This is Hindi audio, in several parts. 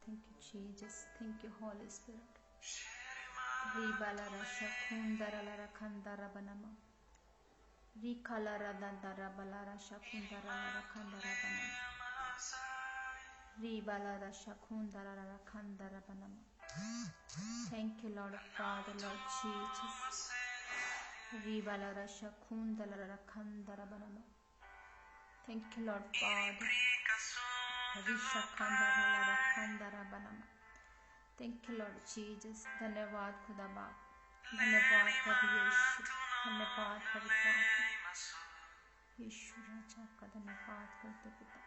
Thank you, Jesus. Thank you, Holy Spirit. Ribalara shakundara lara kandara banama. Rikalara dandara balara shakundara lara kandara banama. Ribalara shakundara lara kandara banama. Thank you, Lord Father, Lord Jesus. Ribalara shakundara lara kandara banama. Thank you, Lord Father. Rishakandara lara kandara banama. Thank you, Lord Jesus. धन्यवाद खुदा बाप, धन्यवाद प्रभु यीशु, धन्यवाद पवित्र आत्मा, यीशु राजा का धन्यवाद करते पिता,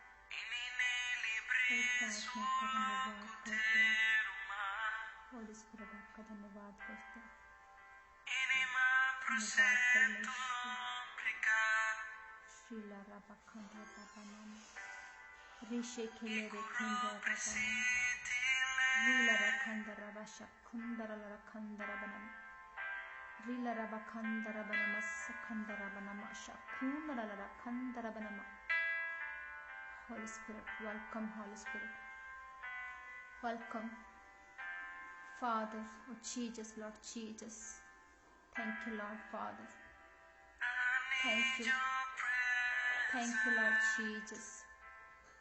पवित्र आत्मा का धन्यवाद करते, होली स्पिरिट आपका धन्यवाद करते, धन्यवाद परमेश्वर। श्रीला राबा खंडे बाबा नाम, ऋषि खिले रे खंडे बाबा नाम, रीला रखंदरा बाशा खुंदरा रखंदरा बनम, रीला रबा खंदरा बनम सखंदरा बनम आशा खुंदरा रखंदरा बनम। Holy Spirit, welcome, Holy Spirit, welcome, Father, oh Jesus, Lord Jesus, thank you, Lord Father, thank you, Lord Jesus.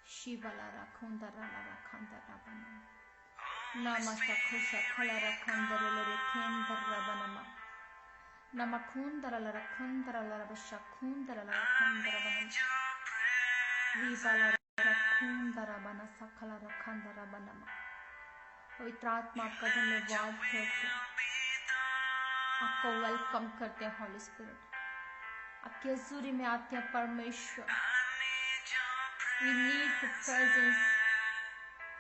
Shiva la rakhundara la rakhandara banam. Namasta khusha khala rakhandara la rakhandara banam. Namakundara la rakhandara la rabashakundara la rakhandara banam. Viva la rakhandara bana sakhala rakhandara banam. पवित्र आत्मा आपका धन्यवाद करते हैं, आपको वेलकम करते हैं हॉली स्पिरिट, आपकी हजूरी में आते हैं परमेश्वर। We need your presence.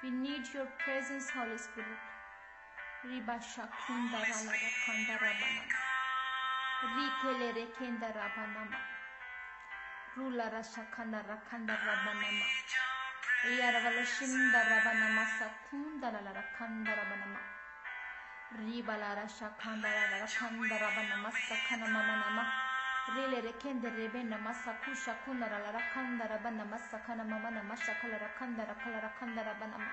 We need your presence, Holy Spirit. Ribasha kundara la rakhandara banama. Rikele rekendara banama. Rula rasha khandara khandara banama. Yaravala shindara banama sakundara la rakhandara banama. Ribala rasha khandara la rakhandara banama sakhanama manama. Rile rekende rebena masakusha kunara la rakandara bana masakana mamana mashakala rakandara kala rakandara banama.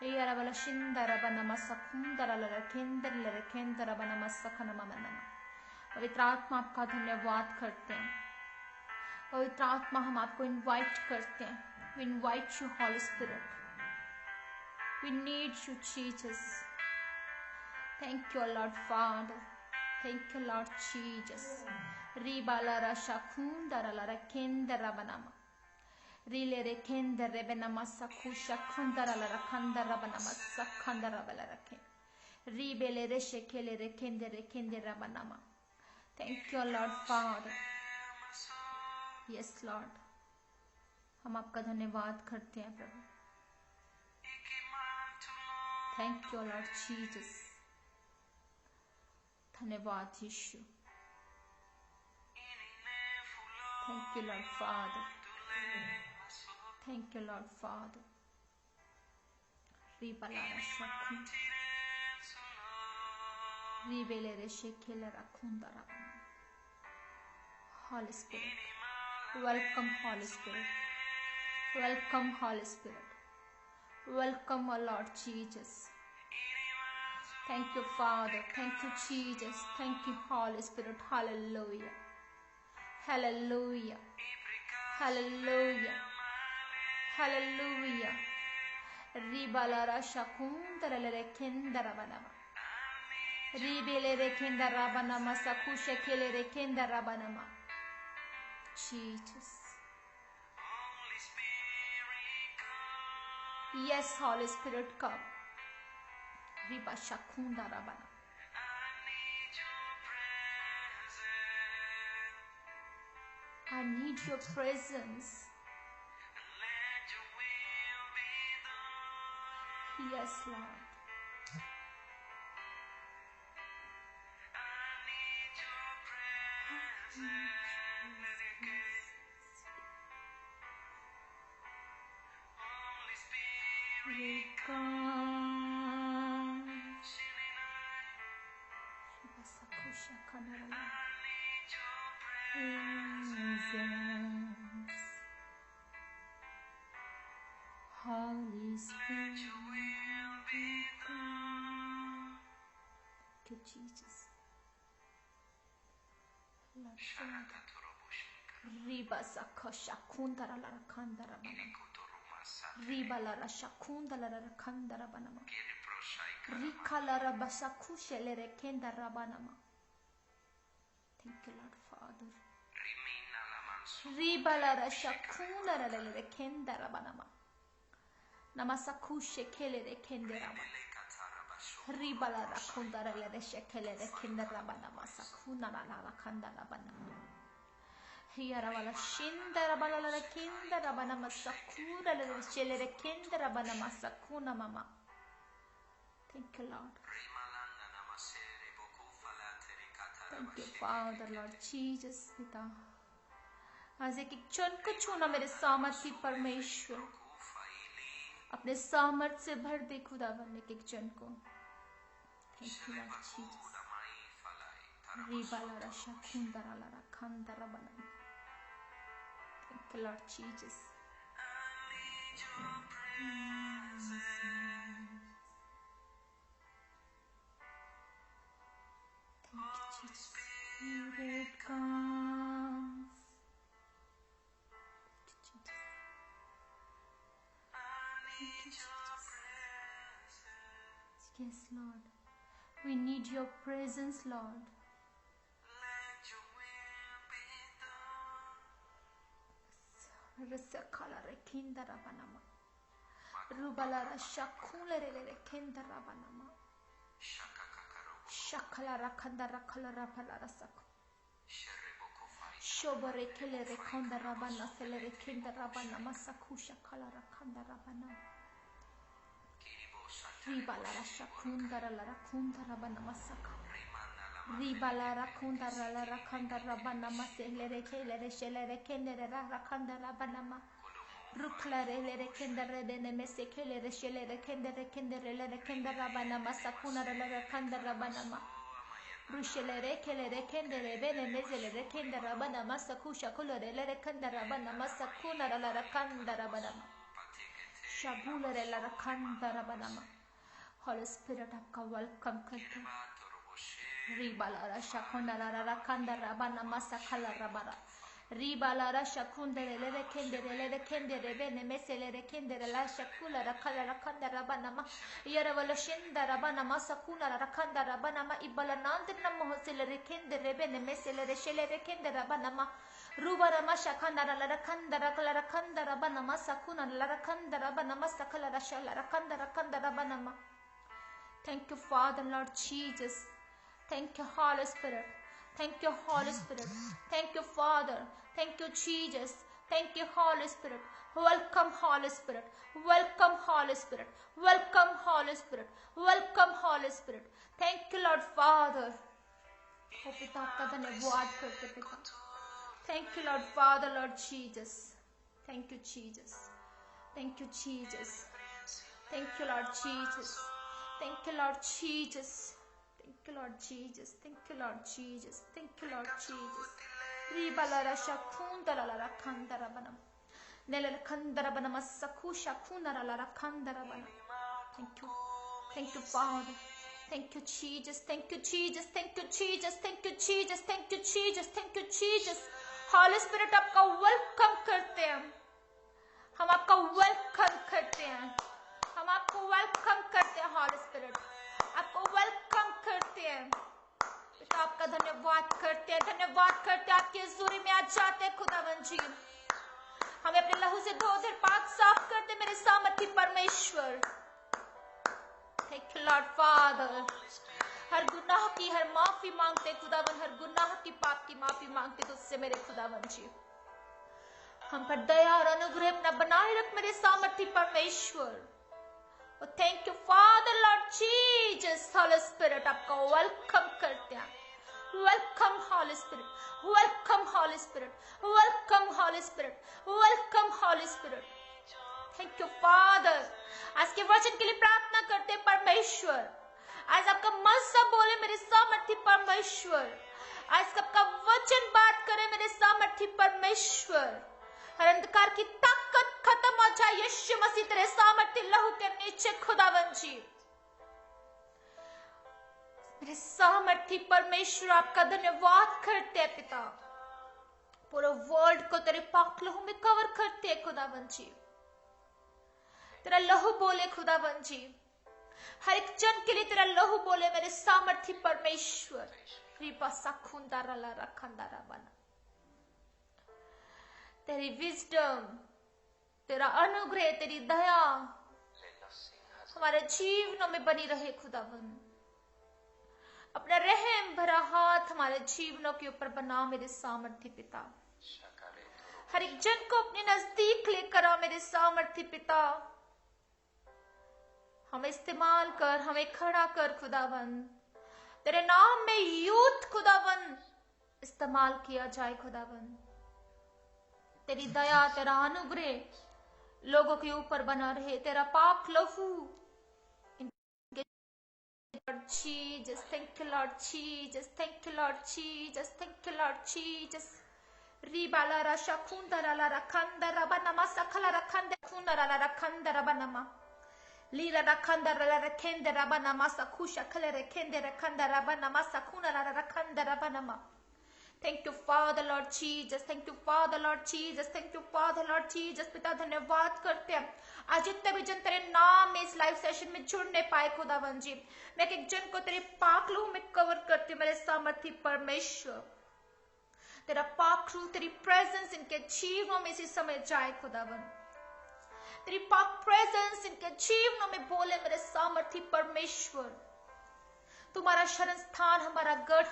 Eyara bala shindara bana masakundara la rakendर la rakendara bana masakana mamana. पवित्र आत्मा आपका धन्यवाद करते हैं, पवित्र आत्मा हम आपको इनवाइट करते हैं। We invite you, Holy Spirit. We need you, Jesus. Thank you, Lord Father. Thank you, Lord Jesus. Ribala rasha kundara la rakendara banama. Rile rekendere benama sakusha kundara la rakandara banama sakandara bala rake. Ribele reshe kele rekendere kendera banama. Thank you, Lord Father. Yes, Lord. हम आपका धन्यवाद करते हैं प्रभु। Thank you, Lord Jesus. धन्यवाद यीशु। Thank you, Lord Father. Thank you, Lord Father. Ribalara shakun. Ribelere shekela rakundara. Holy Spirit. Welcome, Holy Spirit. Welcome, Holy Spirit. Welcome, our Lord Jesus. Thank you, Father. Thank you, Jesus. Thank you, Holy Spirit. Hallelujah. Hallelujah. Hallelujah. Hallelujah. Ribalara shakundara lekendara banama. Ribele rekendara banama sakusha kele rekendara banama. Jesus. Yes, Holy Spirit, come. Riba shakundara banama. I need your presence. Yes, Lord. Holy Spirit. Thank you, Jesus. Riba sakosha kundara la kandara banama. Riba la shakunda la kandara banama. Rika la basakushe le kendara banama. Thank you, Lord Father. Riba la shakunda la kendara banama. Namasakushe kele le kendara banama. Riba la kundara le shekele le kendara banama. Sakuna la kandara banama. Hiyarawala shindara balala kindara banama sakura le shelere kindara banama sakuna mama. Thank you, Lord. Thank you, Father, Lord Jesus, पिता. आज एक क्षण को छूना मेरे सामर्थ्य परमेश्वर. अपने सामर्थ्य से भर दे खुदावन एक क्षण को. Thank you, Lord Jesus. Ribala rasha kundara lara kandara banama. Thank you, Lord Jesus. Thank you, Jesus. Here it comes. Thank you, Jesus. Yes, Lord. We need your presence, Lord. Resakala rekindara banama. Rubala shakula rekindara banama. Shakala rakandara kalara palara saku. Shobare kele rekondara bana sele rekindara banama saku shakala rakandara banama. Ribala shakundara la rakundara banama saku. Ribala rakundara la rakandara banama sele rekele shele rekendere rakandara banama. Ruklare le rekendere dene mesekele shele rekendere kendere le rekendara banama sakuna la rakandara banama. Rushele rekele rekendere bene mezele rekendara banama sakusha kulore le rekendara banama sakuna la rakandara banama. Shabula la rakandara banama. Holy Spirit, आपका welcome करते हैं. Ribalara shakundara rakandara banama sakala rabara. Ribalara shakundere le kendere bene mesele kendere la shakula rakala rakandara banama. Yaravala shindara banama sakuna rakandara banama ibalanandra mohosele kendere bene mesele shele kendere banama. Rubara mashakandara la rakandara kala rakandara banama sakuna la rakandara banama sakala rashala rakandara kandara banama. Thank you, Father, Lord Jesus. Thank you, Holy Spirit. Thank you, Holy Spirit. Thank you, Father. Thank you, Jesus. Thank you, Holy Spirit. Welcome, Holy Spirit. Welcome, Holy Spirit. Welcome, Holy Spirit. Welcome, Holy Spirit. Thank you, Lord Father. Oh, पिता आपका धन्यवाद करते पिता. Thank you, Lord Father, Lord Jesus. Thank you, Jesus. Thank you, Jesus. Thank you, Lord Jesus. Thank you, Lord Jesus. Thank you, Lord Jesus. Thank you, Lord Jesus. Thank you, Lord Jesus. Ribalara shakundara la kandara banam. Nela kandara banam sakusha kunara la kandara banam. Thank you. Thank you, Father. Thank you, Jesus. Thank you, Jesus. Thank you, Jesus. Thank you, Jesus. Thank you, Jesus. Thank you, Jesus. Holy Spirit, आपका welcome करते हैं. हम आपका welcome करते हैं. हम आपको वेलकम करते हैं. हॉली स्पिरिट आपको वेलकम करते हैं. पिता आपका धन्यवाद करते हैं. धन्यवाद करते हैं. आपकी हज़ूरी में आ जाते हैं खुदावन जी. हमें अपने लहू से धो दे, पाक साफ करते मेरे सामर्थी परमेश्वर. Thank you Lord Father. हर गुनाह की हर माफी मांगते खुदावन. हर गुनाह की पाप की माफी मांगते तुझसे मेरे खुदावन जी. हम पर दया और अनुग्रह अपना बनाए रख मेरे सामर्थी परमेश्वर. Oh, thank you, Father, Lord Jesus. Holy Spirit, आपका welcome करते हैं. Welcome, Holy Spirit. Welcome, Holy Spirit. Welcome, Holy Spirit. Welcome, Holy Spirit. Thank you, Father. आज के वचन के लिए प्रार्थना करते हैं परमेश्वर. आज आपका मज़ा बोले मेरे सामर्थी परमेश्वर. आज आपका वचन बात करे मेरे सामर्थी परमेश्वर. हर अंधकार की ताकत खत्म हो जाए यीशु मसीह तेरे सामर्थ्य लहू के नीचे खुदावन जी. मेरे सामर्थी परमेश्वर आपका धन्यवाद करते हैं पिता। पूरे वर्ल्ड को तेरे पाक लहू में कवर करते हैं खुदावन जी। तेरा लहू बोले खुदावन जी, हर एक जन के लिए तेरा लहू बोले मेरे सामर्थी परमेश्वर। तेरी विजडम, तेरा अनुग्रह, तेरी दया हमारे जीवनों में बनी रहे खुदावन। अपना रहम भरा हाथ हमारे जीवनों के ऊपर बना मेरे सामर्थी पिता। हर एक जन को अपने नजदीक लेकर आओ मेरे सामर्थी पिता। हमें इस्तेमाल कर, हमें खड़ा कर खुदावन। तेरे नाम में यूथ खुदावन इस्तेमाल किया जाए खुदावन। तेरी दया, तेरा अनुग्रह लोगों के ऊपर बना रहे। तेरा पाक लहू, Lord Jesus, thank you Lord Jesus, thank you Lord Jesus, thank you Lord Jesus. Ribala rasha kundara la rakanda rabanama sakala rakanda kundara la rakanda rabanama. Lira rakanda la rakende rabanama sakusha kala rakende rakanda rabanama sakuna la rakanda rabanama. Thank you Father Lord Jesus, thank you Father Lord Jesus, thank you Father Lord Jesus। पिता धन्यवाद करते हैं आज जितने भी जन तेरे नाम में इस लाइव सेशन में जुड़ने पाए खुदावन जी, मैं एक जन को तेरे पाक लहू में कवर करती हूँ मेरे सामर्थी परमेश्वर। तेरा पाक लहू, तेरी प्रेजेंस इनके जीवनों में इसी समय जाए खुदावन। तेरी पाक प्रेजेंस इनके जीवनों में बोले मेरे सामर्थी परमेश्वर। तुम्हारा शरण स्थान, हमारा गढ़,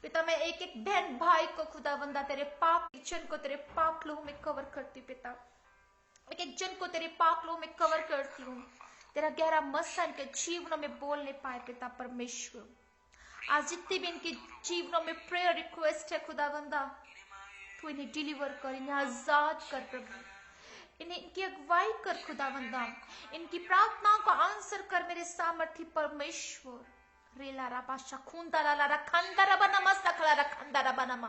पिता मैं एक एक बहन भाई को खुदावंदा तेरे पाक जन को तेरे पाक लहू में कवर करती हूँ पिता। एक एक जन को तेरे पाक लहू में कवर करती हूँ। तेरा गहरा मस्सा इनके जीवनों में बोलने पाए पिता परमेश्वर। आज जितने भी इनके जीवनों में प्रेयर रिक्वेस्ट है खुदावंदा, तू इन्हें डिलीवर कर, इन्हें आजाद कर प्रभु। इन्हें इनकी अगुवाई कर खुदावंदा, इनकी प्रार्थनाओं को आंसर कर मेरे सामर्थी परमेश्वर। रेला राबा शकुंदा ला रखंदा रबा नमा सकला रखंदा रबा नमा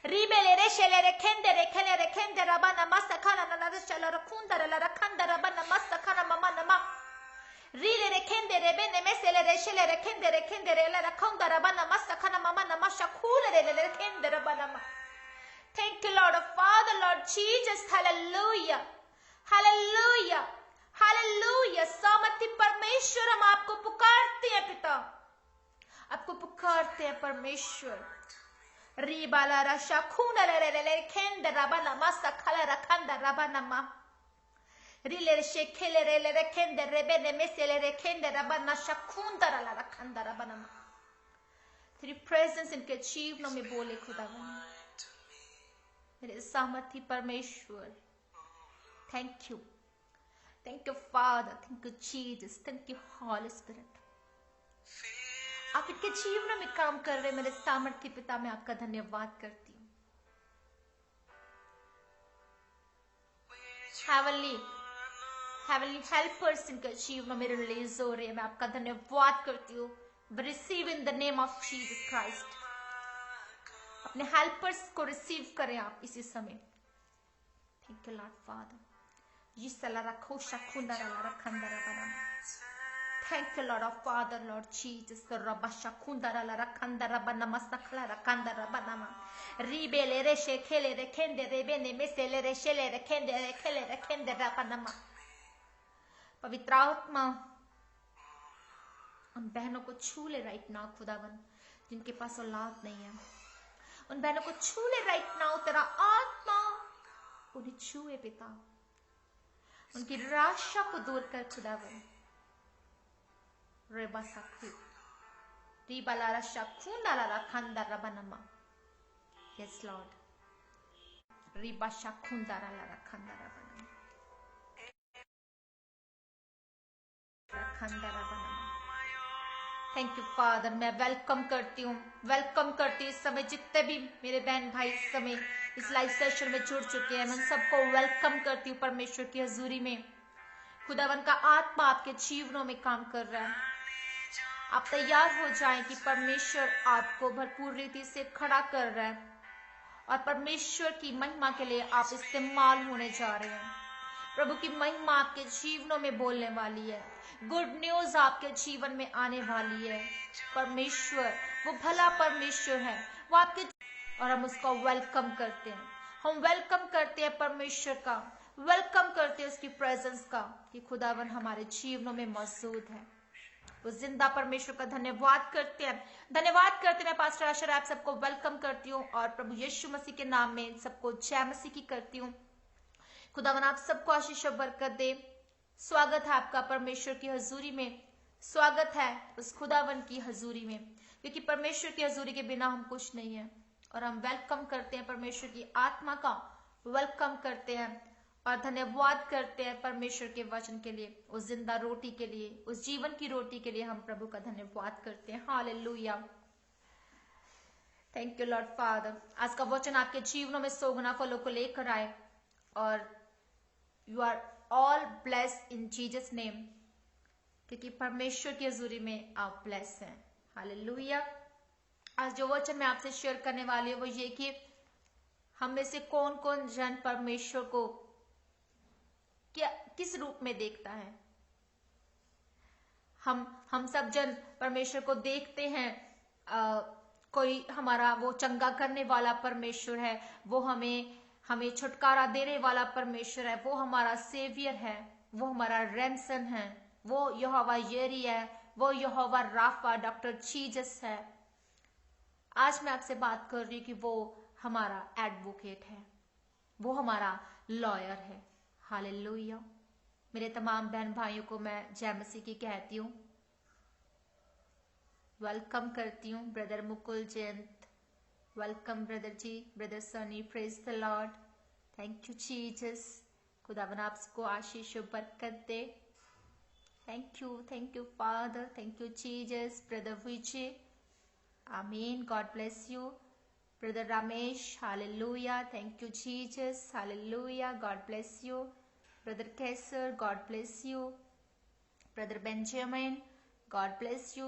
रीबेले रे शेले रे खेंदे रबा नमा सकला ना ला चला रखुंदा ला रखंदा रबा नमा सकला ममा नमा रीले रे खेंदे रे बेने में सेले रे शेले रे खेंदे रे ला रखंदा रबा नमा सकला ममा नमा शकुल रे खेंदे रबा नमा। Thank you Lord Father Lord Jesus, hallelujah hallelujah hallelujah। सामर्थी परमेश्वर हम आपको पुकारते हैं पिता, आपको पुकारते हैं परमेश्वर। रीबाला रशा खूना ले ले ले खेंद रबा नमा सकला रखंदा रबा नमा रीले रे शेखेले रे ले खेंद रे बेने में सेले रे खेंद रबा ना शकुंदा ला रखंदा रबा नमा। तेरी प्रेजेंस इनके जीवनों में बोले खुदावन मेरे सामर्थी परमेश्वर। Thank you father, thank you Jesus, thank you Holy Spirit. आप इनके जीवन में काम कर रहे मेरे सामर्थी पिता, मैं आपका धन्यवाद करती हूँ। हेवनली हेल्पर्स इनके जीवन में रिलीज हो रहे हैं, मैं आपका धन्यवाद करती हूँ। Receive in the name of Jesus Christ. अपने हेल्पर्स को रिसीव करें आप इसी समय। Thank you Lord father. Thank you Lord of Father Lord Jesus। पवित्र आत्मा उन बहनों को छू ले राइट नाउ खुदावन, जिनके पास औलाद नहीं है, उन बहनों को छू ले राइट नाउ। तेरा आत्मा उन्हें छूए पिता, उनकी निराशा को दूर कर खुदावन। रेबा साखू रीबाला रशा खूंदा ला रखंदा रबनमा। Yes Lord. रीबा शाखुंदा ला रखंदा रबनमा रखंदा रबनमा। Thank you Father. मैं वेलकम करती हूँ इस समय जितने भी मेरे बहन भाई इस समय इस लाइव सेशन में जुड़ चुके हैं, मैं सबको वेलकम करती हूँ परमेश्वर की हजूरी में। खुदावन का आत्मा आपके जीवनों में काम कर रहा है। आप तैयार हो जाएं कि परमेश्वर आपको भरपूर रीति से खड़ा कर रहा है और परमेश्वर की महिमा के लिए आप इस्तेमाल होने जा रहे हैं। प्रभु की महिमा आपके जीवनों में बोलने वाली है। गुड न्यूज आपके जीवन में आने वाली है। परमेश्वर वो भला परमेश्वर है, वो आपके, और हम उसका वेलकम करते हैं। हम वेलकम करते हैं परमेश्वर का, वेलकम करते हैं उसकी प्रेजेंस का, कि खुदावन हमारे जीवनों में मौजूद है। उस जिंदा परमेश्वर का धन्यवाद करते हैं, धन्यवाद करते हैं। पास्टर आशा आप सबको वेलकम करती हूँ और प्रभु यीशु मसीह के नाम में सबको जय मसीह की करती हूँ। खुदावन आप सबको आशीष और बरकत दे। स्वागत है आपका परमेश्वर की हजूरी में, स्वागत है उस खुदावन की हजूरी में, क्योंकि परमेश्वर की हजूरी के बिना हम कुछ नहीं है। और हम वेलकम करते हैं परमेश्वर की आत्मा का, वेलकम करते हैं और धन्यवाद करते हैं परमेश्वर के वचन के लिए, उस जिंदा रोटी के लिए, उस जीवन की रोटी के लिए हम प्रभु का धन्यवाद करते हैं। Hallelujah, thank you Lord father. आज का वचन आपके जीवनों में 100 गुना फलों को लेकर आए और you are all blessed in Jesus name, क्योंकि परमेश्वर की हजूरी में आप ब्लेस हैं। हालेलुया। आज जो वचन मैं आपसे शेयर करने वाली हूँ वो ये कि हम में से कौन कौन जन परमेश्वर को क्या किस रूप में देखता है। हम सब जन परमेश्वर को देखते हैं, कोई हमारा वो चंगा करने वाला परमेश्वर है, वो हमें छुटकारा देने वाला परमेश्वर है, वो हमारा सेवियर है, वो हमारा रैंसम है, वो यहोवा येरी है, वो यहोवा राफा डॉक्टर जीसस है। आज मैं आपसे बात कर रही हूँ कि वो हमारा एडवोकेट है, वो हमारा लॉयर है। हालेलुया। मेरे तमाम बहन भाइयों को मैं जय मसीह की कहती हूँ, वेलकम करती हूँ। Brother Mukul Jayant, welcome brother जी, brother Sunny, praise the Lord, thank you Jesus. खुदावन आपको आशीष और बरकत दे। Thank you father, thank you Jesus. Brother Vijay, आमीन, God bless you. Brother Ramesh, hallelujah, thank you Jesus, hallelujah, God bless you. Brother Kaiser, God bless you. Brother Benjamin, God bless you.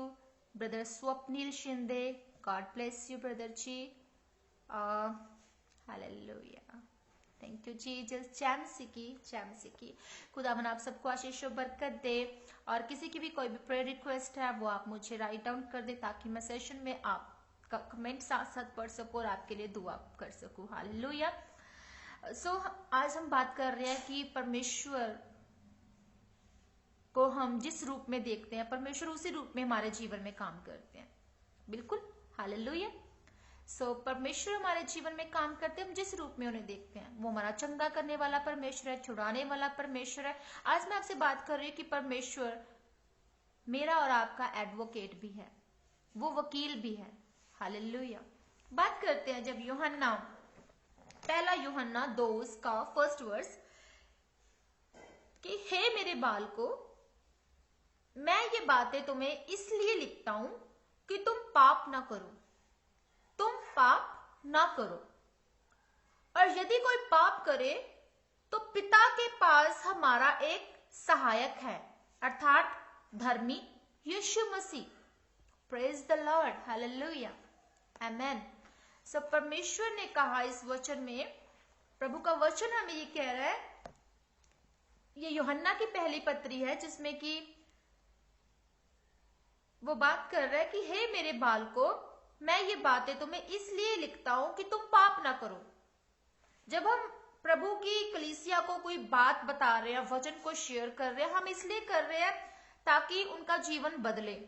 Brother Swapnil Shinde, God bless you brother जी, हालेलुया, थैंक यू जीसस। जय मसीह की। खुदावन आप सबको आशीष और बरकत दे। और किसी की भी कोई भी प्रेयर रिक्वेस्ट है वो आप मुझे राइट डाउन कर दे, ताकि मैं सेशन में आपका कमेंट साथ साथ पढ़ सकूं और आपके लिए दुआ कर सकूं। हालेलुया। सो आज हम बात कर रहे हैं कि परमेश्वर को हम जिस रूप में देखते हैं, परमेश्वर उसी रूप में हमारे जीवन में काम करते हैं। बिल्कुल, हालेलुया। सो परमेश्वर हमारे जीवन में काम करते हैं, हम जिस रूप में उन्हें देखते हैं। वो हमारा चंगा करने वाला परमेश्वर है, छुड़ाने वाला परमेश्वर है। आज मैं आपसे बात कर रही हूँ कि परमेश्वर मेरा और आपका एडवोकेट भी है, वो वकील भी है। हालेलुया। बात करते हैं जब यूहन्ना, पहला यूहन्ना 2 का फर्स्ट वर्स, कि हे मेरे बालको, मैं ये बातें तुम्हें इसलिए लिखता हूं कि तुम पाप ना करो, तुम पाप ना करो। और यदि कोई पाप करे तो पिता के पास हमारा एक सहायक है, अर्थात धर्मी यीशु Masih. Praise the Lord, hallelujah, आमेन। सो परमेश्वर ने कहा इस वचन में, प्रभु का वचन हमें ये कह रहा है, ये यूहन्ना की पहली पत्री है जिसमें कि वो बात कर रहा है कि हे मेरे बालको, मैं ये बातें तुम्हें इसलिए लिखता हूं कि तुम पाप ना करो। जब हम प्रभु की कलीसिया को कोई बात बता रहे हैं, वचन को शेयर कर रहे हैं, हम इसलिए कर रहे हैं ताकि उनका जीवन बदले।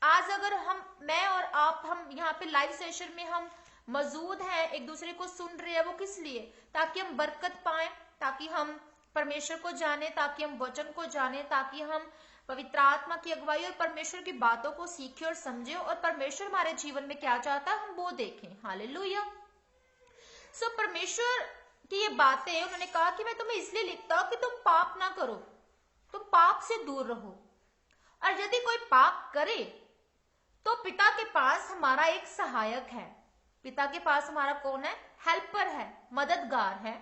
आज अगर मैं और आप, हम यहाँ पे लाइव सेशन में हम मौजूद हैं, एक दूसरे को सुन रहे हैं, वो किस लिए? ताकि हम बरकत पाएं, ताकि हम परमेश्वर को जाने, ताकि हम वचन को जाने, ताकि हम पवित्र आत्मा की अगुवाई और परमेश्वर की बातों को सीखें और समझें, और परमेश्वर हमारे जीवन में क्या चाहता है हम वो देखें। हालेलुया। सो परमेश्वर की ये बातें उन्होंने कहा कि मैं तुम्हें इसलिए लिखता हूं कि तुम पाप ना करो, तुम पाप से दूर रहो। और यदि कोई पाप करे तो पिता के पास हमारा एक सहायक है। पिता के पास हमारा कौन है? हेल्पर है, मददगार है,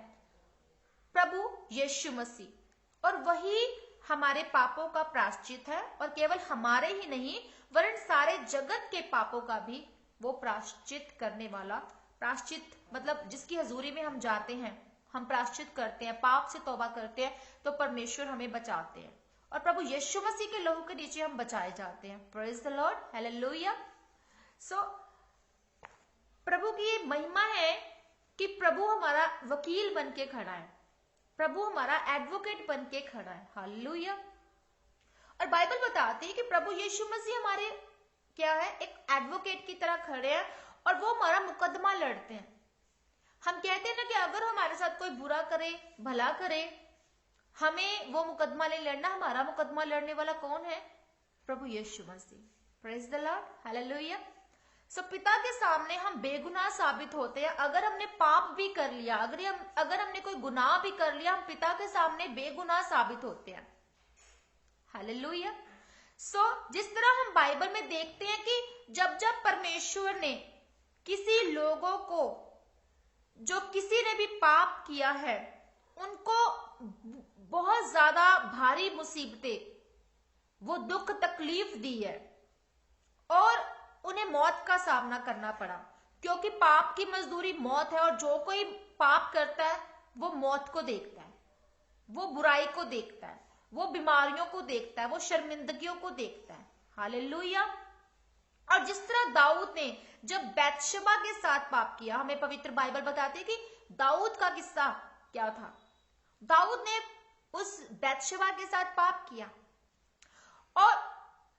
प्रभु यीशु मसीह। और वही हमारे पापों का प्रायश्चित है, और केवल हमारे ही नहीं वरन सारे जगत के पापों का भी वो प्रायश्चित करने वाला, प्रायश्चित मतलब जिसकी हजूरी में हम जाते हैं, हम प्रायश्चित करते हैं, पाप से तौबा करते हैं, तो परमेश्वर हमें बचाते हैं और प्रभु यीशु मसीह के लहू के नीचे हम बचाए जाते हैं। Praise the Lord, hallelujah. So प्रभु की ये महिमा है कि प्रभु हमारा वकील बन के खड़ा है, प्रभु हमारा एडवोकेट बन के खड़ा है। हालेलुया। और बाइबल बताती है कि प्रभु यीशु मसीह हमारे क्या है, एक एडवोकेट की तरह खड़े हैं और वो हमारा मुकदमा लड़ते हैं। हम कहते हैं ना कि अगर हमारे साथ कोई बुरा करे, भला करे, हमें वो मुकदमा नहीं लड़ना। हमारा मुकदमा लड़ने वाला कौन है? प्रभु यीशु Masih. Praise the Lord, hallelujah. So पिता के सामने हम बेगुनाह साबित होते हैं। अगर हमने पाप भी कर लिया, अगर हमने कोई गुनाह भी कर लिया, हम पिता के सामने बेगुनाह साबित होते हैं। हालेलुया। सो जिस तरह हम बाइबल में देखते हैं कि जब जब परमेश्वर ने किसी लोगों को, जो किसी ने भी पाप किया है, उनको बहुत ज्यादा भारी मुसीबतें, वो दुख तकलीफ दी है और उन्हें मौत का सामना करना पड़ा, क्योंकि पाप की मजदूरी मौत है और जो कोई पाप करता है वो मौत को देखता है, वो बुराई को देखता है, वो बीमारियों को देखता है, वो शर्मिंदगियों को देखता है। हालेलुया। और जिस तरह दाऊद ने जब बैतशबा के साथ पाप किया, हमें पवित्र बाइबल बताती है कि दाऊद का किस्सा क्या था। दाऊद ने उस बैतशबा के साथ पाप किया और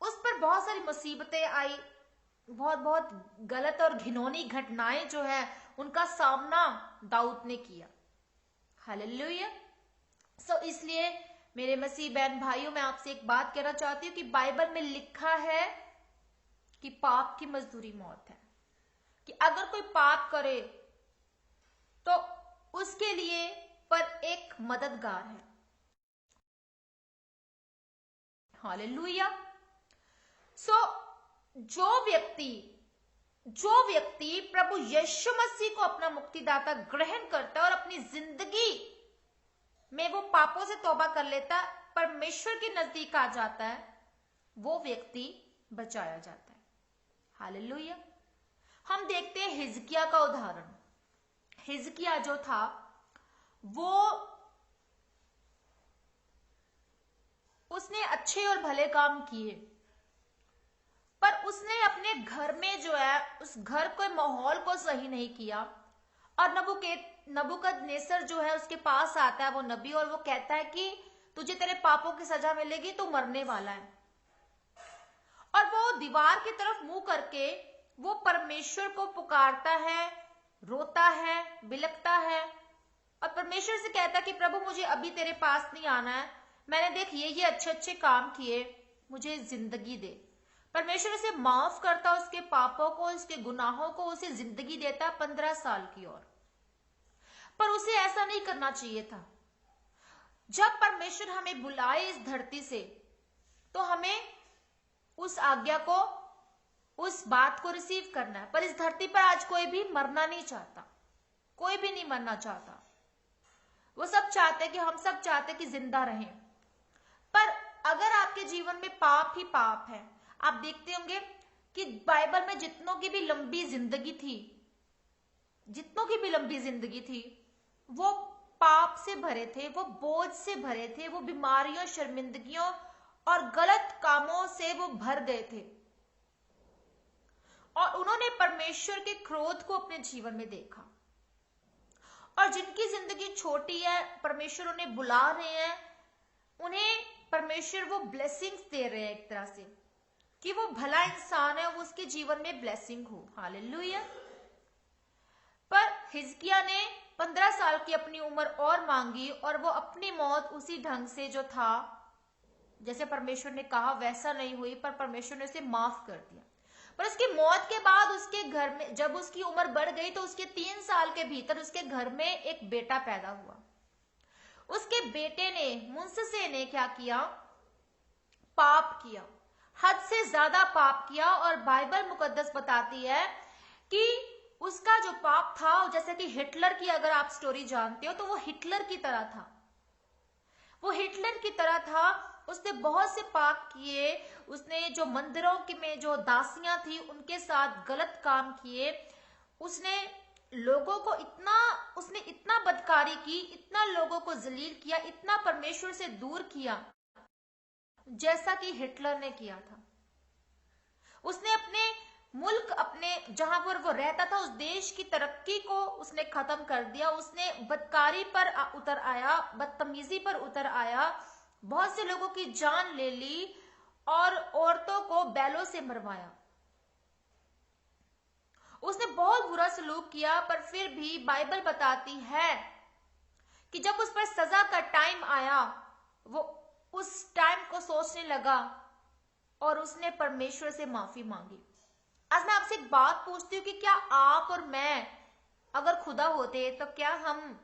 उस पर बहुत सारी मुसीबतें आई, बहुत बहुत गलत और घिनौनी घटनाएं जो है उनका सामना दाऊद ने किया। हालेलुया। सो इसलिए मेरे मसीह बहन भाइयों, मैं आपसे एक बात कहना चाहती हूँ कि बाइबल में लिखा है कि पाप की मजदूरी मौत है, कि अगर कोई पाप करे तो उसके लिए पर एक मददगार है। हालेलुया। सो जो व्यक्ति प्रभु यीशु मसीह को अपना मुक्तिदाता ग्रहण करता है और अपनी जिंदगी में वो पापों से तौबा कर लेता, परमेश्वर के नजदीक आ जाता है, वो व्यक्ति बचाया जाता है। हालेलुया। हम देखते हैं हिजकिया का उदाहरण। हिजकिया जो था वो उसने अच्छे और भले काम किए, पर उसने अपने घर में जो है उस घर के माहौल को सही नहीं किया। और नबूकदनेस्सर जो है उसके पास आता है वो नबी, और वो कहता है कि तुझे तेरे पापों की सजा मिलेगी, तू मरने वाला है। और वो दीवार की तरफ मुंह करके वो परमेश्वर को पुकारता है, रोता है, बिलखता है और परमेश्वर से कहता है कि प्रभु मुझे अभी तेरे पास नहीं आना है, मैंने देख ये अच्छे अच्छे काम किए, मुझे जिंदगी दे। परमेश्वर उसे माफ करता, उसके पापों को, उसके गुनाहों को, उसे जिंदगी देता 15 साल की और। पर उसे ऐसा नहीं करना चाहिए था। जब परमेश्वर हमें बुलाए इस धरती से तो हमें उस आज्ञा को, उस बात को रिसीव करना है। पर इस धरती पर आज कोई भी मरना नहीं चाहता, कोई भी नहीं मरना चाहता। वो सब चाहते हैं कि हम सब चाहते हैं कि जिंदा रहें। पर अगर आपके जीवन में पाप ही पाप है, आप देखते होंगे कि बाइबल में जितनों की भी लंबी जिंदगी थी, वो पाप से भरे थे, वो बोझ से भरे थे, वो बीमारियों, शर्मिंदगियों और गलत कामों से वो भर गए थे। और उन्होंने परमेश्वर के क्रोध को अपने जीवन में देखा। और जिनकी जिंदगी छोटी है, परमेश्वर उन्हें बुला रहे हैं, उन्हें परमेश्वर वो ब्लेसिंग्स दे रहे हैं एक तरह से, कि वो भला इंसान है, वो उसके जीवन में ब्लेसिंग हो। हालेलुया। पर हिजकिया ने 15 साल की अपनी उम्र और मांगी और वो अपनी मौत उसी ढंग से जो था, जैसे परमेश्वर ने कहा वैसा नहीं हुई, पर परमेश्वर ने उसे माफ कर दिया। पर उसकी मौत के बाद उसके घर में, जब उसकी उम्र बढ़ गई तो उसके 3 साल के भीतर उसके घर में एक बेटा पैदा हुआ। उसके बेटे ने, मुंससे ने क्या किया? पाप किया, हद से ज्यादा पाप किया। और बाइबल मुकद्दस बताती है कि उसका जो पाप था, जैसे कि हिटलर की अगर आप स्टोरी जानते हो तो वो हिटलर की तरह था, वो हिटलर की तरह था। उसने बहुत से पाप किए, उसने जो मंदिरों में जो दासियां थी उनके साथ गलत काम किए, उसने लोगों को उसने इतना बदकारी की, इतना लोगों को जलील किया, इतना परमेश्वर से दूर किया, जैसा कि हिटलर ने किया था। उसने अपने मुल्क, अपने जहां पर वो रहता था, उस देश की तरक्की को उसने खत्म कर दिया। उसने बदकारी पर उतर आया, बदतमीजी पर उतर आया, बहुत से लोगों की जान ले ली और औरतों को बैलों से मरवाया। उसने बहुत बुरा सलूक किया, पर फिर भी बाइबल बताती है कि जब उस पर सजा का टाइम आया, वो उस टाइम को सोचने लगा और उसने परमेश्वर से माफी मांगी। आज मैं आपसे एक बात पूछती हूँ कि क्या आप और मैं अगर खुदा होते तो क्या हम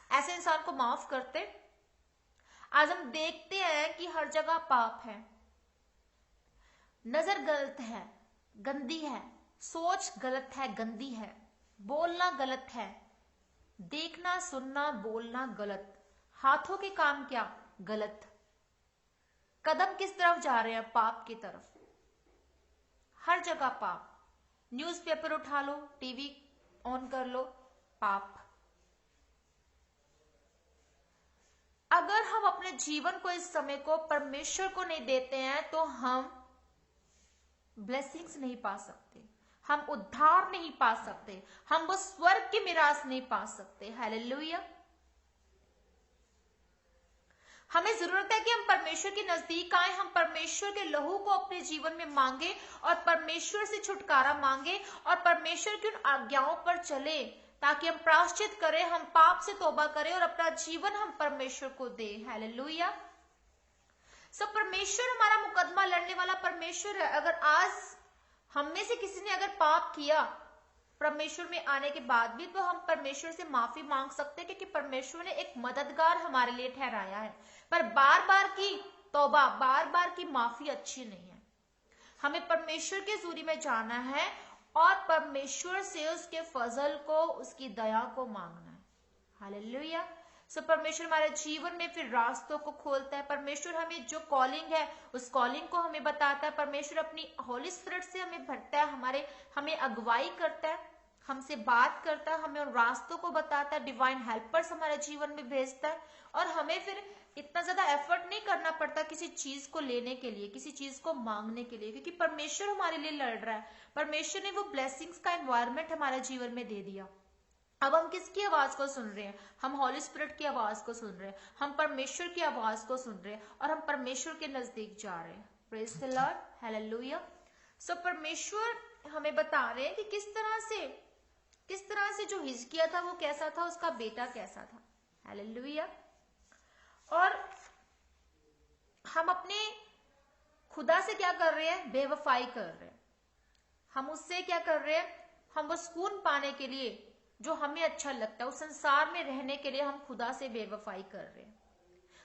ऐसे इंसान को माफ करते? आज हम देखते हैं कि हर जगह पाप है, नजर गलत है, गंदी है, सोच गलत है, गंदी है, बोलना गलत है, देखना, सुनना, बोलना गलत, हाथों के काम क्या गलत, कदम किस तरफ जा रहे हैं? पाप की तरफ। हर जगह पाप। न्यूज़पेपर उठा लो, टीवी ऑन कर लो, पाप। अगर हम अपने जीवन को, इस समय को परमेश्वर को नहीं देते हैं तो हम ब्लेसिंग्स नहीं पा सकते, हम उद्धार नहीं पा सकते, हम वो स्वर्ग की मिरास नहीं पा सकते। हालेलुया। हमें जरूरत है कि हम परमेश्वर के नजदीक आए, हम परमेश्वर के लहू को अपने जीवन में मांगे और परमेश्वर से छुटकारा मांगे और परमेश्वर की उन आज्ञाओं पर चले, ताकि हम प्रायश्चित करें, हम पाप से तौबा करें और अपना जीवन हम परमेश्वर को दें। हालेलुया। सब परमेश्वर हमारा मुकदमा लड़ने वाला परमेश्वर है। अगर आज हम में से किसी ने अगर पाप किया परमेश्वर में आने के बाद भी, तो हम परमेश्वर से माफी मांग सकते हैं, क्योंकि परमेश्वर ने एक मददगार हमारे लिए ठहराया है। पर बार बार की तौबा, बार बार की माफी अच्छी नहीं है। हमें परमेश्वर के हजूरी में जाना है और परमेश्वर से उसके फजल को, उसकी दया को मांगना है। हालेलुया। सो परमेश्वर हमारे जीवन में फिर रास्तों को खोलता है। परमेश्वर हमें जो कॉलिंग है उस कॉलिंग को हमें बताता है। परमेश्वर अपनी होली स्पिरिट से हमें भरता है, हमें अगुवाई करता है, हमसे बात करता है, हमें उन रास्तों को बताता है, डिवाइन हेल्पर्स हमारे जीवन में भेजता है और हमें फिर इतना ज्यादा एफर्ट नहीं करना पड़ता किसी चीज को लेने के लिए, किसी चीज को मांगने के लिए, क्योंकि परमेश्वर हमारे लिए लड़ रहा है। परमेश्वर ने वो ब्लेसिंग्स का एनवायरमेंट हमारे जीवन में दे दिया। अब हम किसकी आवाज को सुन रहे हैं? हम हॉली स्पिरिट की आवाज को सुन रहे हैं, हम परमेश्वर की आवाज को सुन रहे हैं और हम परमेश्वर के नजदीक जा रहे हैं। Praise the Lord. हालेलुया। सो परमेश्वर हमें बता रहे हैं कि किस तरह से जो हिजकिया था वो कैसा था, उसका बेटा कैसा था। हालेलुया। और हम अपने खुदा से क्या कर रहे हैं? बेवफाई कर रहे हैं। हम उससे क्या कर रहे हैं? हम वो सुकून पाने के लिए जो हमें अच्छा लगता है, उस संसार में रहने के लिए हम खुदा से बेवफाई कर रहे हैं।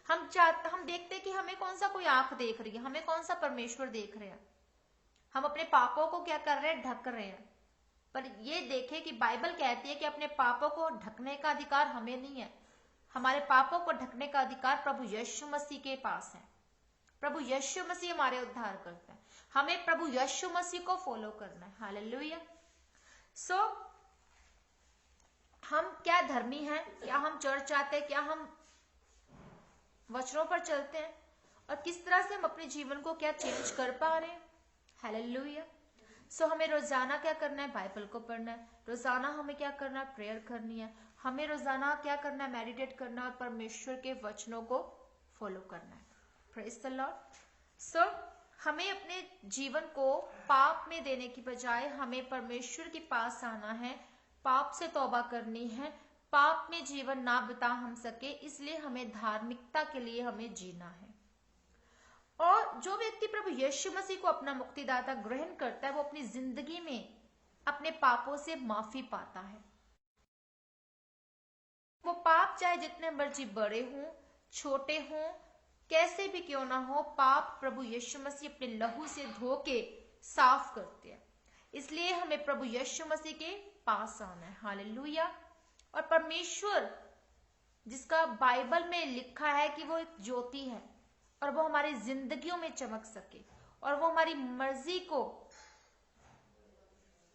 हम देखते हैं कि हमें कौन सा कोई आंख देख रही है, हमें कौन सा परमेश्वर देख रहे हैं। हम अपने पापों को क्या कर रहे हैं? ढक रहे हैं। पर ये देखें कि बाइबल कहती है कि अपने पापों को ढकने का अधिकार हमें नहीं है। हमारे पापों को ढकने का अधिकार प्रभु यीशु मसीह के पास है। प्रभु यीशु मसीह हमारे उद्धार करता है। हमें प्रभु यीशु मसीह को फॉलो करना है। हालेलुया। सो हम क्या धर्मी हैं? क्या हम चर्च आते हैं? क्या हम वचनों पर चलते हैं? और किस तरह से हम अपने जीवन को क्या चेंज कर पा रहे हैं? हालेलुया। सो हमें रोजाना क्या करना है? बाइबल को पढ़ना है। रोजाना हमें क्या करना है? प्रेयर करनी है। हमें रोजाना क्या करना है? मेडिटेट करना और परमेश्वर के वचनों को फॉलो करना है। Praise the Lord. सो हमें अपने जीवन को पाप में देने की बजाय हमें परमेश्वर के पास आना है, पाप से तौबा करनी है। पाप में जीवन ना बिता हम सके, इसलिए हमें धार्मिकता के लिए हमें जीना है। और जो व्यक्ति प्रभु यीशु मसीह को अपना मुक्तिदाता ग्रहण करता है, वो अपनी जिंदगी में अपने पापों से माफी पाता है। वो पाप चाहे जितने मर्जी बड़े हों, छोटे हों, कैसे भी क्यों ना हो, पाप प्रभु यीशु मसीह अपने लहू से धो के साफ करते हैं। इसलिए हमें प्रभु यीशु मसीह के पास आना है। हालेलुया। और परमेश्वर जिसका बाइबल में लिखा है कि वो एक ज्योति है और वो हमारी जिंदगियों में चमक सके और वो हमारी मर्जी को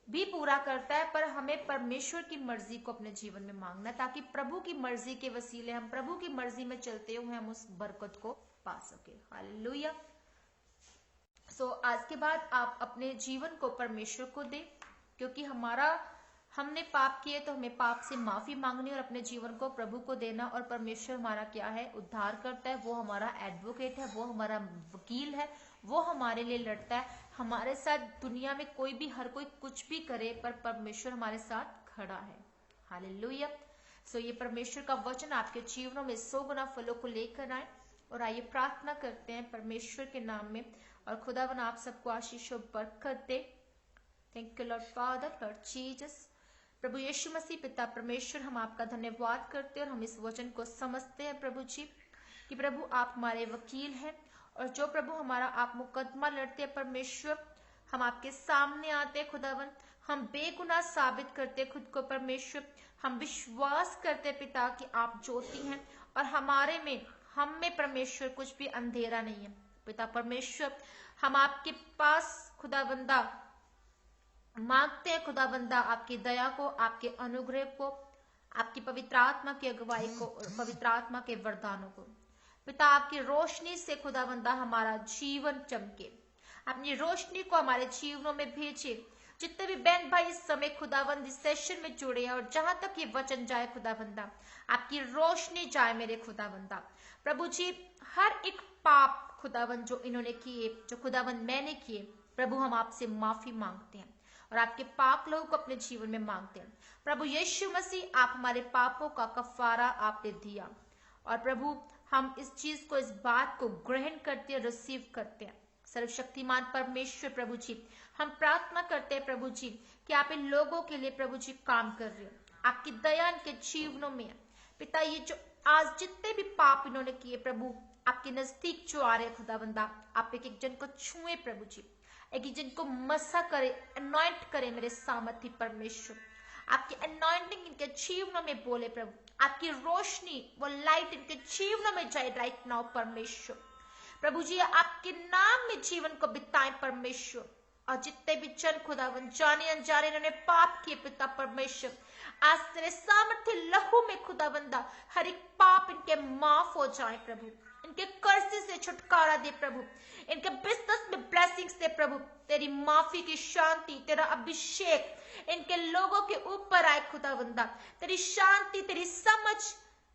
भी पूरा करता है, पर हमें परमेश्वर की मर्जी को अपने जीवन में मांगना, ताकि प्रभु की मर्जी के वसीले हम प्रभु की मर्जी में चलते हुए हम उस बरकत को पा सके। हालेलुया। सो आज के बाद आप अपने जीवन को परमेश्वर को दें, क्योंकि हमने पाप किए तो हमें पाप से माफी मांगनी और अपने जीवन को प्रभु को देना। और परमेश्वर हमारा क्या है, उद्धार करता है, वो हमारा एडवोकेट है, वो हमारा वकील है, वो हमारे लिए लड़ता है। हमारे साथ दुनिया में हर कोई कुछ भी करे, पर परमेश्वर हमारे साथ खड़ा है। हालेलुया। सो ये परमेश्वर का वचन आपके जीवनों में 100 गुना फलों को लेकर आए। और आइए प्रार्थना करते हैं परमेश्वर के नाम में, और खुदावन आप सबको आशीष और बरकत दे। Thank you Lord Father, Lord Jesus. प्रभु यीशु मसीह पिता परमेश्वर, हम आपका धन्यवाद करते हैं और हम इस वचन को समझते हैं प्रभु जी, कि प्रभु आप हमारे वकील हैं, और जो प्रभु हमारा आप मुकदमा लड़ते हैं परमेश्वर, हम आपके सामने आते हैं खुदावन, हम बेगुनाह साबित करते खुद को परमेश्वर। हम विश्वास करते पिता कि आप ज्योति हैं, और हम में परमेश्वर कुछ भी अंधेरा नहीं है पिता परमेश्वर। हम आपके पास खुदाबंदा मांगते हैं खुदाबंदा आपकी दया को, आपके अनुग्रह को, आपकी पवित्र आत्मा की अगुवाई को और पवित्र आत्मा के वरदानों को। पिता आपकी रोशनी से खुदाबंदा हमारा जीवन चमके, अपनी रोशनी को हमारे जीवनों में भेजे। जितने भी बहन भाई इस समय खुदाबंद इस सेशन में जुड़े हैं, और जहां तक ये वचन जाए खुदाबंदा आपकी रोशनी जाए मेरे खुदाबंदा। प्रभु जी हर एक पाप खुदाबंद जो इन्होंने किए, जो खुदाबंद मैंने किए, प्रभु हम आपसे माफी मांगते हैं और आपके पाप लहू को अपने जीवन में मांगते हैं। प्रभु यीशु मसीह आप हमारे पापों का कफारा आपने दिया, और प्रभु हम इस चीज को, इस बात को ग्रहण करते हैं, रिसीव करते हैं। सर्वशक्तिमान परमेश्वर प्रभु जी, हम प्रार्थना करते हैं प्रभु जी कि आप इन लोगों के लिए प्रभु जी काम कर रहे हो, आपकी दया इनके जीवनों में है पिता। ये जो आज जितने भी पाप इन्होंने किए प्रभु, आपके नजदीक जो आ रहे खुदाबंदा, आप एक एक जन को छुए प्रभु जी, एक एक जन को मसा करे, अनॉइंट करे मेरे सामर्थी परमेश्वर। आपकी अनॉइंटिंग इनके जीवनों में बोले प्रभु, आपकी रोशनी वो लाइट इनके जीवनों में जाए राइट नाउ परमेश्वर। प्रभु जी आपके नाम में जीवन को बिताएं परमेश्वर। और जितने भी जन खुदावन जाने अनजाने इन्होंने पाप किए पिता परमेश्वर, आज तेरे सामर्थ्य लहू में खुदाबंदा हर एक पाप इनके माफ हो जाए प्रभु, इनके कर्ज से छुटकारा दे प्रभु, इनके बिजनेस में ब्लेसिंग्स दे प्रभु। तेरी माफी की शांति, तेरा अभिषेक इनके लोगों के ऊपर आए खुदाबंदा, तेरी शांति, तेरी समझ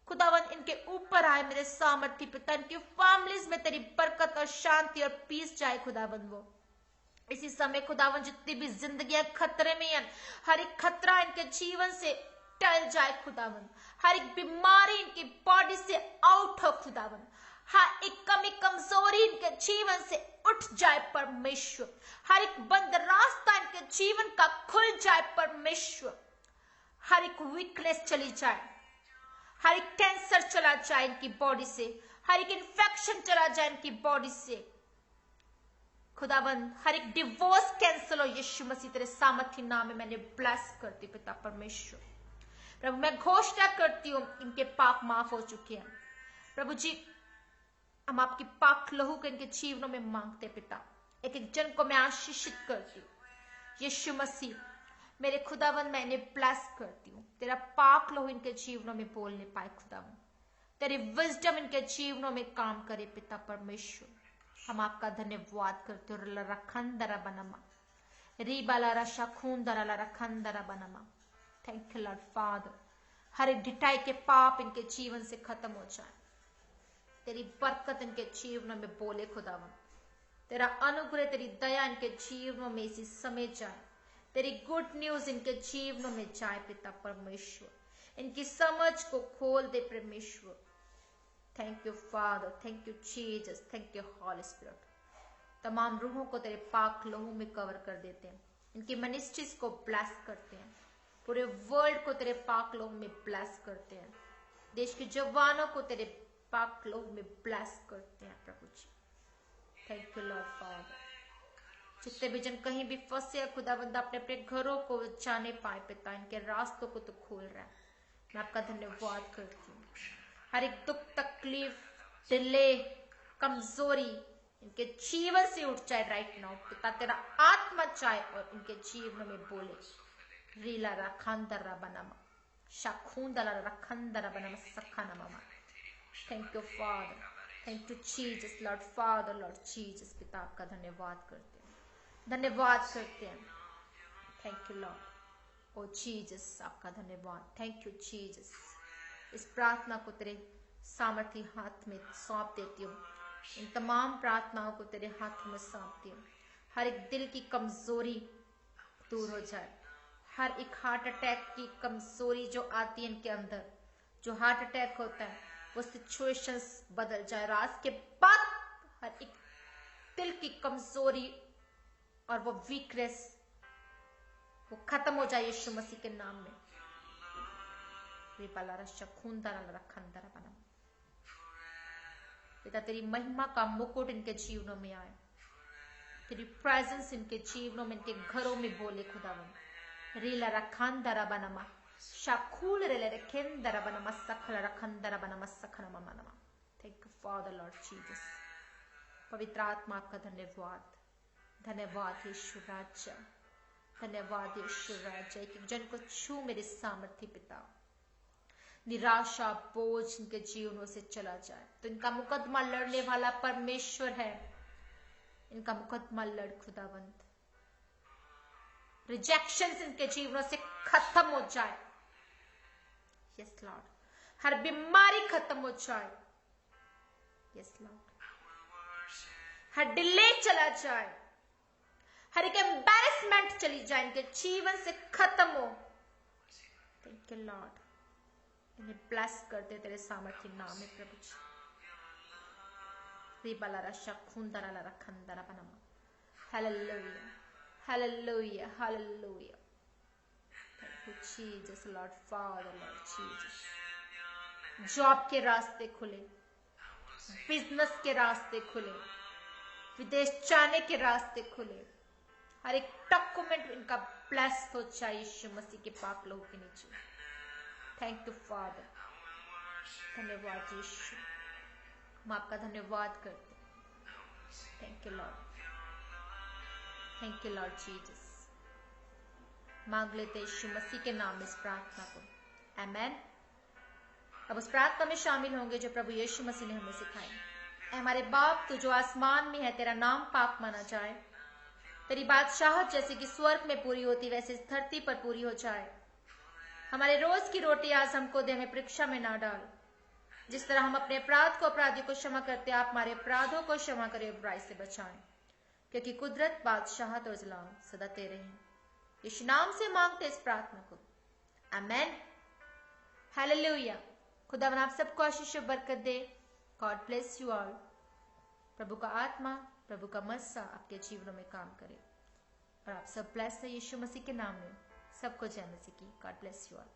खुदावन इनके ऊपर आए मेरे सामर्थ्य पिता। इनकी फैमिलीज में तेरी बरकत और शांति और पीस जाए खुदावन। वो इसी समय खुदावन जितनी भी जिंदगियां खतरे में हैं, हर एक खतरा इनके जीवन से टल जाए खुदावन, हर एक बीमारी इनकी बॉडी से आउट हो खुदावन, हर एक कमी कमजोरी इनके जीवन से उठ जाए परमेश्वर, हर एक बंद रास्ता इनके जीवन का खुल जाए परमेश्वर, हर एक वीकनेस चली जाए, हर एक कैंसर चला जाए इनकी बॉडी से, हर एक इन्फेक्शन चला जाए इनकी बॉडी से खुदाबंद, हर एक डिवोर्स कैंसिल हो यीशु मसीह तेरे सामर्थ्य नाम में मैंने ब्लेस करती पिता परमेश्वर। प्रभु मैं घोषणा करती हूँ इनके पाप माफ हो चुके हैं प्रभु जी। हम आपकी पाक लहू के इनके जीवनों में मांगते पिता। एक एक जन को मैं आशीषित करती हूँ यीशु मसीह मेरे खुदाबंद, मैं इन्हें ब्लेस करती हूँ। तेरा पाक लहू इनके जीवनों में बोलने पाए खुदाबंद, तेरी विजडम इनके जीवनों में काम करे पिता परमेश्वर। हम आपका धन्यवाद करते हो रखंदरा बनमा रीबाला रशा खूंदरा रखंदरा बनमा। थैंक यू लॉर्ड फादर, हर एक ढिठाई के पाप इनके जीवन से खत्म हो जाए, तेरी बरकत इनके जीवनों में बोले खुदावन, तेरा अनुग्रह तेरी दया इनके जीवनों में इसी समय जाए, तेरी गुड न्यूज इनके जीवनों में जाए पिता परमेश्वर। इनकी समझ को खोल दे परमेश्वर। Thank you father, thank you Jesus, thank you Holy Spirit. तमाम रूहों को तेरे पाक लहू में कवर कर देते हैं, इनकी मिनिस्ट्रीज को ब्लेस करते हैं, पूरे वर्ल्ड को तेरे पाक लहू में ब्लेस करते हैं, देश के जवानों को तेरे पाक लहू में ब्लेस करते हैं प्रभु जी। Thank you Lord Father. जितने भी जन कहीं भी फंसे खुदाबंदा अपने अपने घरों को जाने पाए पिता, इनके रास्तों को तो खोल रहा है। मैं आपका धन्यवाद करती हूँ। हर एक दुख तकलीफ डिले कमजोरी इनके जीवन से उठ जाए राइट नाउ पिता, तेरा आत्मा चाहे और इनके जीवन में बोले। रीला रखंदरा बनम शाखुंदला रखंदरा बनम सखना ममा। Thank you father, thank you Jesus Lord Father, Lord Jesus पिता आपका धन्यवाद करते हैं, धन्यवाद करते हैं। थैंक यू लॉर्ड, ओ जीसस आपका धन्यवाद। Thank you Jesus. इस प्रार्थना को तेरे सामर्थी हाथ में सौंप देती हूँ, इन तमाम प्रार्थनाओं को तेरे हाथ में सौंपती हूँ। हर एक दिल की कमजोरी दूर हो जाए, हर एक हार्ट अटैक की कमजोरी जो आती है इनके अंदर, जो हार्ट अटैक होता है वो सिचुएशंस बदल जाए। आज के बाद हर एक दिल की कमजोरी और वो वीकनेस वो खत्म हो जाए यीशु मसीह के नाम में। पिता तेरी महिमा का मुकुट इनके जीवनों में आए, तेरी प्रेजेंस इनके जीवनों में, इनके घरों में बोले खुदावन। रीला रखंदरा बनमा शाखूल रे रखेंदरा बनमा सखला रखंदरा बनमा सखना ममा। Thank you Father Lord Jesus. पवित्र आत्मा आपका धन्यवाद, धन्यवाद यीशु राजा, धन्यवाद यीशु राजा। एक जन को छू मेरे सामर्थ्य पिता, निराशा बोझ इनके जीवनों से चला जाए। तो इनका मुकदमा लड़ने वाला परमेश्वर है, इनका मुकदमा लड़ खुदावंत। रिजेक्शंस इनके जीवनों से खत्म हो जाए। यस लॉर्ड, हर बीमारी खत्म हो जाए। यस लॉर्ड, हर डिले चला जाए, हर एक एम्बैरेसमेंट चली जाए, इनके जीवन से खत्म हो। थैंक यू लॉर्ड, इन्हें ब्लेस करते तेरे सामर्थ्य नाम में प्रभु जी। Hallelujah, hallelujah, hallelujah. Thank you Jesus Lord Father, Lord Jesus. Job के रास्ते खुले, बिजनेस के रास्ते खुले, विदेश जाने के रास्ते खुले, हर एक डॉक्यूमेंट इनका ब्लेस हो जाए यीशु मसीह के पाक लोगों के नीचे। थैंक यू फादर, धन्यवाद यीशु, हम आपका धन्यवाद करते। Thank you Lord, thank you Lord Jesus. मांग लेते यीशु मसीह के नाम में इस प्रार्थना को, आमेन। अब उस प्रार्थना में शामिल होंगे जो प्रभु यीशु मसीह ने हमें सिखाई। हमारे बाप तू जो आसमान में है, तेरा नाम पाक माना जाए, तेरी बादशाहत जैसे कि स्वर्ग में पूरी होती वैसे इस धरती पर पूरी हो जाए। हमारे रोज की रोटी आज हमको दे, हमें परीक्षा में ना डाल। जिस तरह हम अपने अपराध को अपराधियों को क्षमा करते, आप हमारे अपराधों को क्षमा करें, बुराई से बचाएं, क्योंकि कुदरत, बादशाहत और जलाल सदा तेरे हैं। यीशु नाम से मांगते इस प्रार्थना को, आमेन, हालेलुया। खुदावन आप सबको आशीष और बरकत दे। God bless you all. प्रभु का आत्मा, प्रभु का मस्सा आपके जीवनों में काम करे और आप सब ब्लेस है यीशु मसीह के नाम में। सबको जय मसीह की। God bless you all.